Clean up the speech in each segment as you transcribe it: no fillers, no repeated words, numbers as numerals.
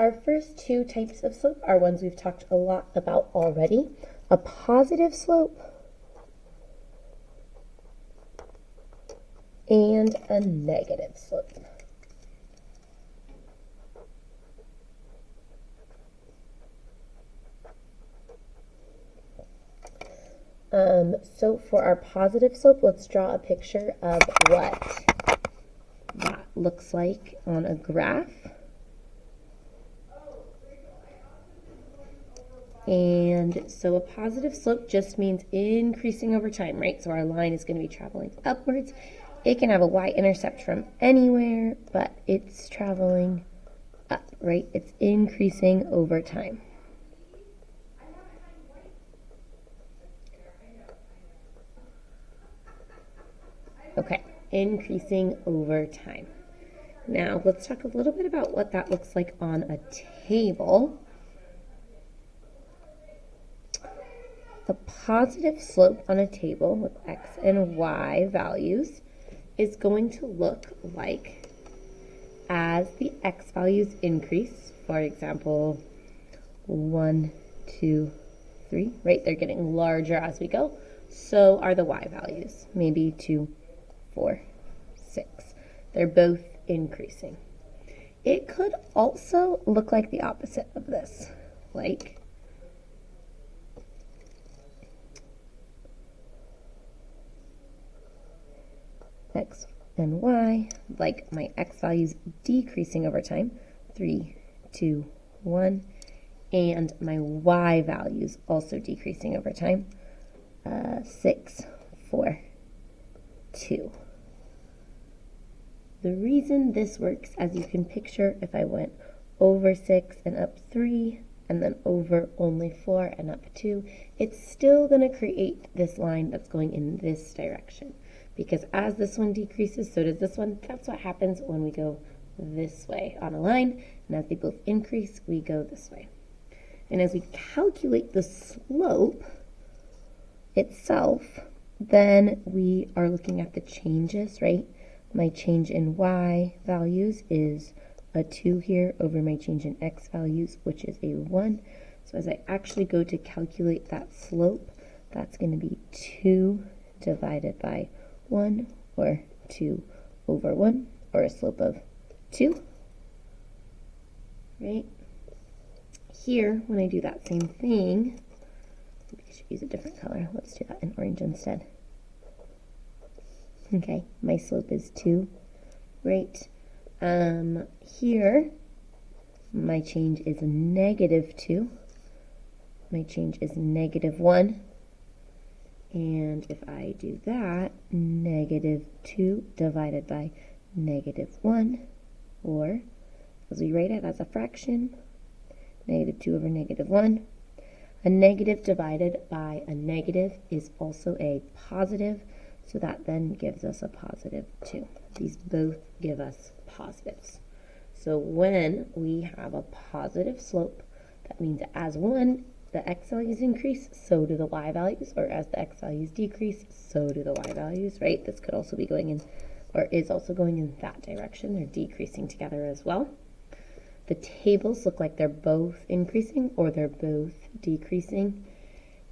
our first two types of slope are ones we've talked a lot about already. A positive slope and a negative slope. So for our positive slope, let's draw a picture of what that looks like on a graph. And so a positive slope just means increasing over time, right? So our line is going to be traveling upwards. It can have a y-intercept from anywhere, but it's traveling up, right? It's increasing over time. Okay, increasing over time. Now, let's talk a little bit about what that looks like on a table. A positive slope on a table with x and y values is going to look like as the x values increase, for example, 1, 2, 3, right? They're getting larger as we go. So are the y values, maybe 2, 4, 6. They're both increasing. It could also look like the opposite of this, like x and y, like my x values decreasing over time, 3, 2, 1, and my y values also decreasing over time, 6, 4, 2. The reason this works, as you can picture, if I went over 6 and up 3, and then over only 4 and up 2, it's still going to create this line that's going in this direction. Because as this one decreases, so does this one. That's what happens when we go this way on a line. And as they both increase, we go this way. And as we calculate the slope itself, then we are looking at the changes, right? My change in y values is a 2 here over my change in x values, which is a 1. So as I actually go to calculate that slope, that's going to be 2 divided by 1, or 2 over 1, or a slope of 2, right? Here, when I do that same thing, maybe I should use a different color. Let's do that in orange instead. Okay, my slope is 2, right? Here, my change is negative 2. My change is negative 1. And if I do that, negative 2 divided by negative 1, or, as we write it as a fraction, negative 2 over negative 1. A negative divided by a negative is also a positive, so that then gives us a positive 2. These both give us positives. So when we have a positive slope, that means as the x values increase, so do the y values, or as the x values decrease, so do the y values, right? This could also be going in, or is also going in that direction. They're decreasing together as well. The tables look like they're both increasing or they're both decreasing.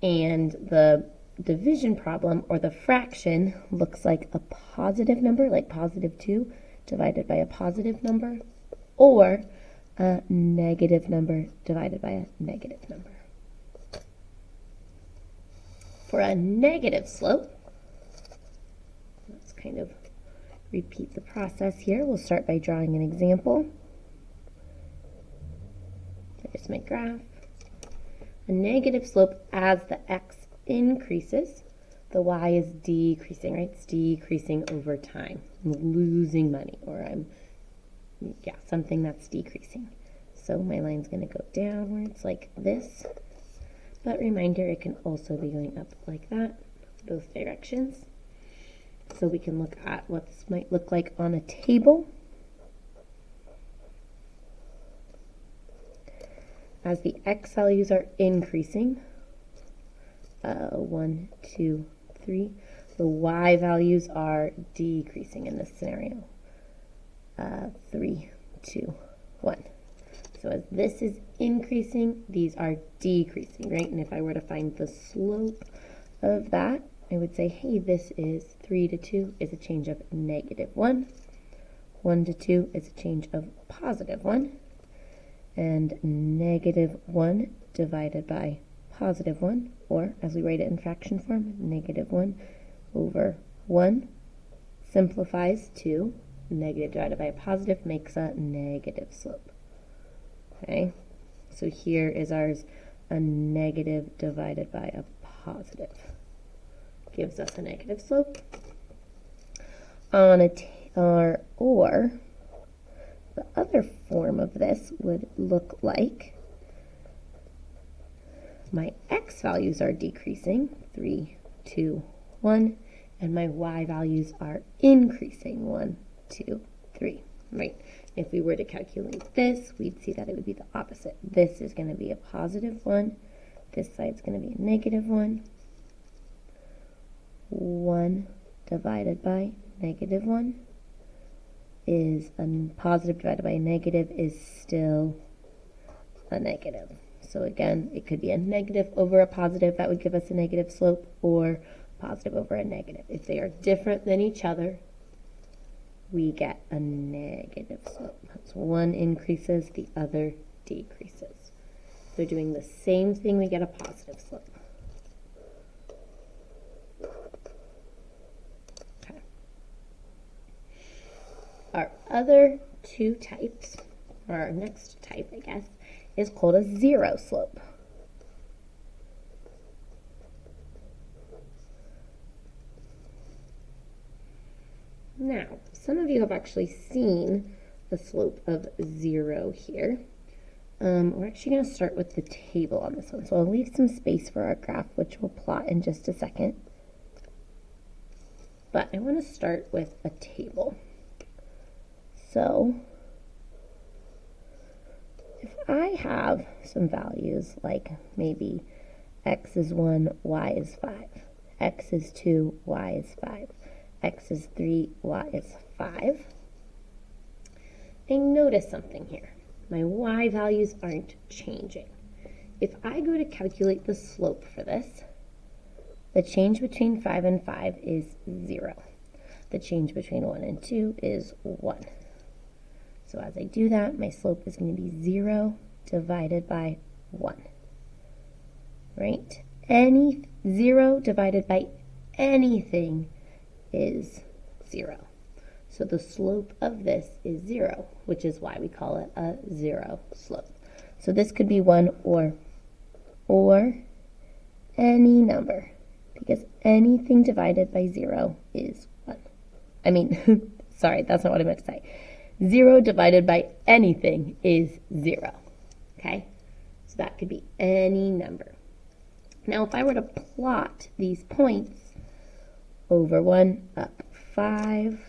And the division problem, or the fraction, looks like a positive number, like positive 2 divided by a positive number, or a negative number divided by a negative number. For a negative slope, let's kind of repeat the process here. We'll start by drawing an example. There's my graph. A negative slope, as the x increases, the y is decreasing, right? It's decreasing over time. I'm losing money, or something that's decreasing. So my line's going to go downwards like this. But reminder, it can also be going up like that, both directions. So we can look at what this might look like on a table. As the x values are increasing, 1, 2, 3, the y values are decreasing in this scenario, 3, 2, 1. So as this is increasing, these are decreasing, right? And if I were to find the slope of that, I would say, hey, this is 3 to 2 is a change of -1. 1 to 2 is a change of +1. And -1 divided by +1, or as we write it in fraction form, -1 over 1 simplifies to negative divided by a positive makes a negative slope. Okay, so here is ours, a negative divided by a positive. Gives us a negative slope. On or the other form of this would look like my x values are decreasing, 3, 2, 1, and my y values are increasing, 1, 2, 3, right? If we were to calculate this, we'd see that it would be the opposite. This is going to be a +1. This side's going to be a -1. 1 divided by -1 is a positive divided by a negative is still a negative. So again, it could be a negative over a positive, that would give us a negative slope, or positive over a negative. If they are different than each other, we get a negative slope. So one increases, the other decreases. If they're doing the same thing, we get a positive slope. Okay. Our other two types, or our next type, I guess, is called a zero slope. Now, some of you have actually seen the slope of 0 here. We're actually going to start with the table on this one. So I'll leave some space for our graph, which we'll plot in just a second. But I want to start with a table. So if I have some values, like maybe x is 1, y is 5, x is 2, y is 5, x is 3, y is 5. I notice something here. My y values aren't changing. If I go to calculate the slope for this, the change between 5 and 5 is 0. The change between 1 and 2 is 1. So as I do that, my slope is going to be 0 divided by 1. Right? 0 divided by anything is 0. So the slope of this is 0, which is why we call it a zero slope. So this could be 1 or any number, because anything divided by 0 is 1. I mean, sorry, that's not what I meant to say. 0 divided by anything is 0. Okay? So that could be any number. Now, if I were to plot these points over 1, up 5,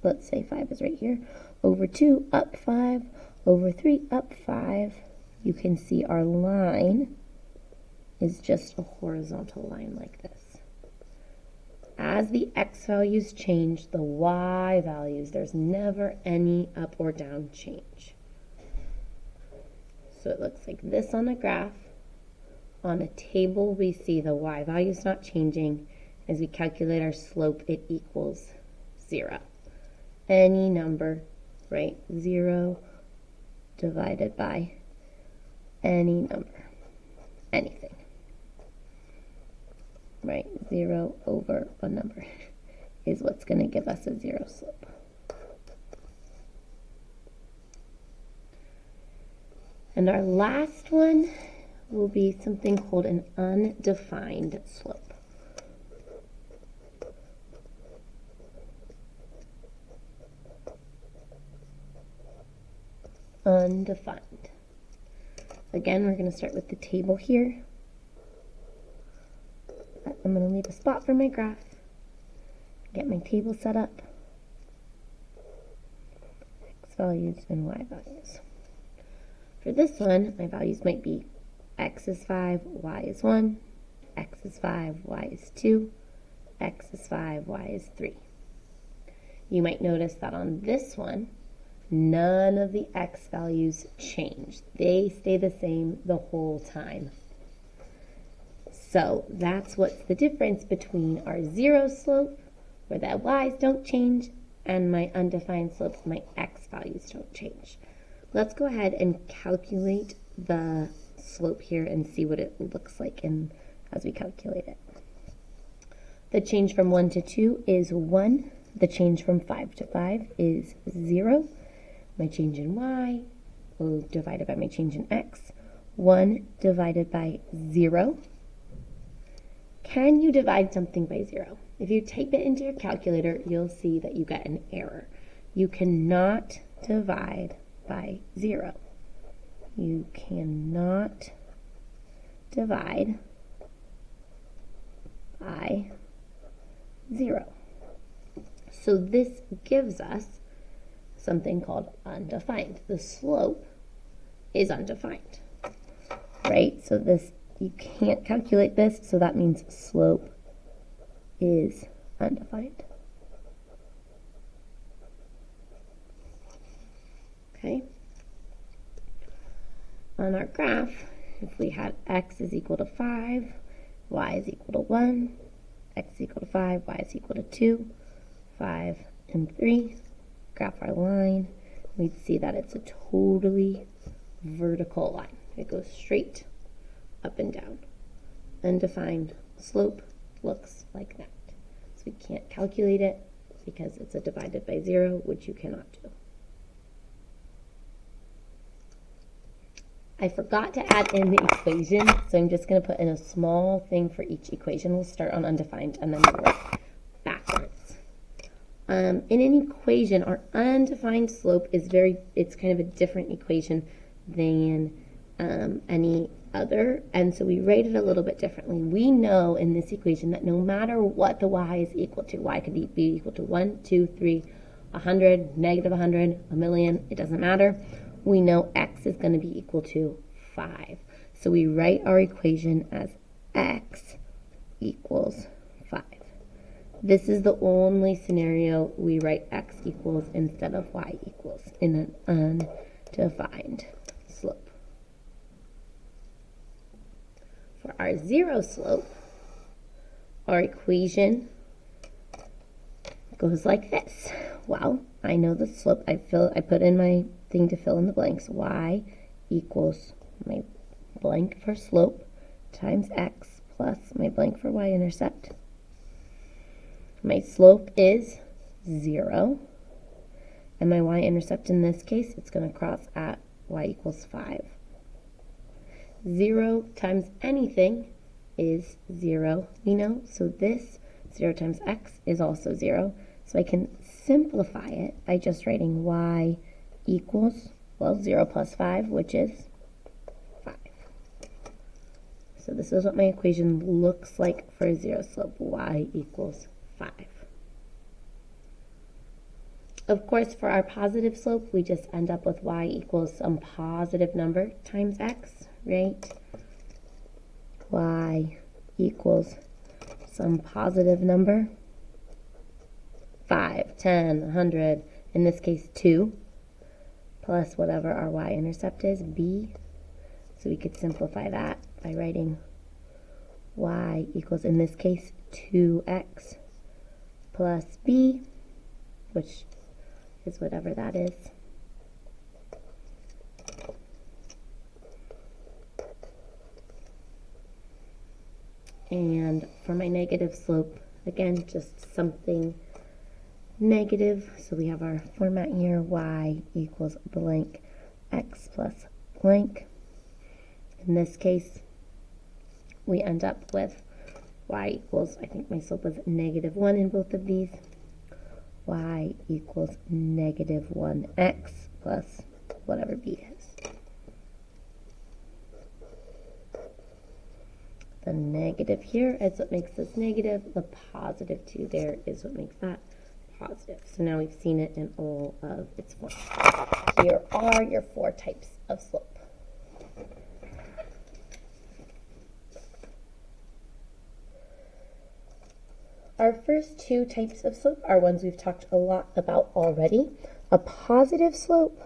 let's say 5 is right here, over 2, up 5, over 3, up 5, you can see our line is just a horizontal line like this. As the x values change, the y values, there's never any up or down change. So it looks like this on a graph. On a table, we see the y values not changing. As we calculate our slope, it equals 0. Any number, right? 0 divided by any number, anything. Right? 0 over a number is what's going to give us a 0 slope. And our last one will be something called an undefined slope. Undefined. Again, we're going to start with the table here. I'm going to leave a spot for my graph, get my table set up, x values and y values. For this one, my values might be x is 5, y is 1, x is 5, y is 2, x is 5, y is 3. You might notice that on this one, none of the x values change. They stay the same the whole time. So that's what's the difference between our zero slope, where the y's don't change, and my undefined slope, my x values don't change. Let's go ahead and calculate the slope here and see what it looks like as we calculate it. The change from 1 to 2 is 1. The change from 5 to 5 is 0. My change in y, divided by my change in x, 1 divided by 0. Can you divide something by 0? If you type it into your calculator, you'll see that you get an error. You cannot divide by 0. You cannot divide by 0. So this gives us something called undefined. The slope is undefined, right? So this, you can't calculate this, so that means slope is undefined. Okay. On our graph, if we had x is equal to 5, y is equal to 1, x is equal to 5, y is equal to 2, 5 and 3, graph our line, we'd see that it's a totally vertical line. It goes straight up and down. Undefined slope looks like that. So we can't calculate it because it's a divided by 0, which you cannot do. I forgot to add in the equation, so I'm just going to put in a small thing for each equation. We'll start on undefined and then we'll work backwards. In an equation, our undefined slope is it's kind of a different equation than any other, and so we write it a little bit differently. We know in this equation that no matter what the y is equal to, y could be equal to 1, 2, 3, 100, negative 100, a million, it doesn't matter. We know x is going to be equal to 5. So we write our equation as x equals 5. This is the only scenario we write x equals instead of y equals in an undefined slope. For our zero slope, our equation goes like this. Well, I know the slope. I put in my thing to fill in the blanks. Y equals my blank for slope times x plus my blank for y-intercept. My slope is 0, and my y-intercept in this case, it's going to cross at y equals 5. 0 times anything is 0, we know, so this 0 times x is also 0. So I can simplify it by just writing y equals, well, 0 plus 5, which is 5. So this is what my equation looks like for a zero slope, y equals 5. Of course, for our positive slope, we just end up with y equals some positive number times x, right? Y equals some positive number, 5, 10, 100, in this case 2, plus whatever our y-intercept is, b. So we could simplify that by writing y equals, in this case, 2x plus b, which is whatever that is. And for my negative slope, again, just something negative. So we have our format here, y equals blank, x plus blank. In this case, we end up with y equals, I think my slope was negative 1 in both of these. Y equals negative 1x plus whatever b is. The negative here is what makes this negative. The positive 2 there is what makes that positive. So now we've seen it in all of its forms. Here are your 4 types of slope. Our first 2 types of slope are ones we've talked a lot about already. a positive slope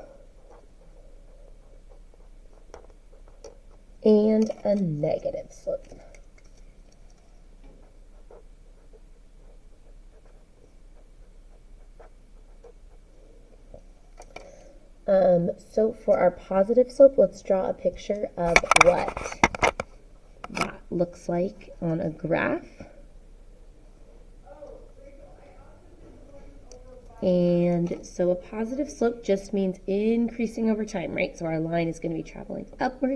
and a negative slope. So for our positive slope, let's draw a picture of what that looks like on a graph. And so a positive slope just means increasing over time, right? So our line is going to be traveling upwards.